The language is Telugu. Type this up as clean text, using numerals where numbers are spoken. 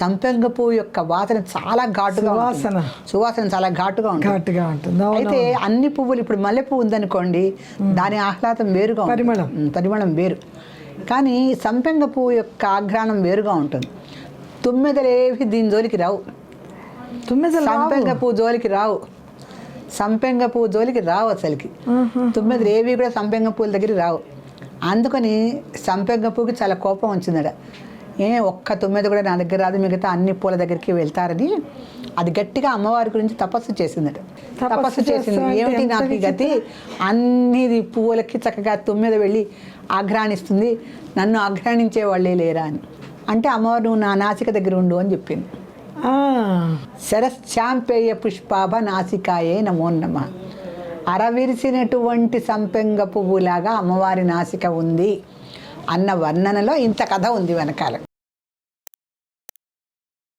సంపెంగ పువ్వు యొక్క వాసన చాలా ఘాటుగా ఉంటుంది. సువాసన చాలా ఘాటుగా ఉంటుంది. అయితే అన్ని పువ్వులు ఇప్పుడు మల్లె పువ్వు ఉందనుకోండి, దాని ఆహ్లాదం వేరుగా పరిమళం వేరు. కానీ సంపెంగ పువ్వు యొక్క ఆఘ్రాణం వేరుగా ఉంటుంది. తుమ్మెదలేవి దీని జోలికి రావు. సంపెంగ పువ్వు జోలికి రావు అసలుకి. తుమ్మెదలు ఏవి కూడా సంపెంగ పువ్వుల దగ్గరికి రావు. అందుకని సంపెంగ పువ్వుకి చాలా కోపం వచ్చిందట. ఒక్క తుమ్మెద కూడా నా దగ్గర రాదు, మిగతా అన్ని పూల దగ్గరికి వెళ్తారని అది గట్టిగా అమ్మవారి గురించి తపస్సు చేసిందట. తపస్సు చేసింది, ఏమిటి నాకు ఈ గతి, అన్ని పువ్వులకి చక్కగా తుమ్మెద వెళ్ళి ఆఘ్రాణిస్తుంది, నన్ను ఆఘ్రాణించే వాళ్ళే లేరా అని. అంటే అమ్మవారు నువ్వు నా నాసిక దగ్గర ఉండు అని చెప్పింది. శరశ్చాంపేయ పుష్పాభ నాసికాయే నమో నమః. అరవిరిసినటువంటి సంపెంగ పువ్వులాగా అమ్మవారి నాసిక ఉంది అన్న వర్ణనలో ఇంత కథ ఉంది వెనకాల.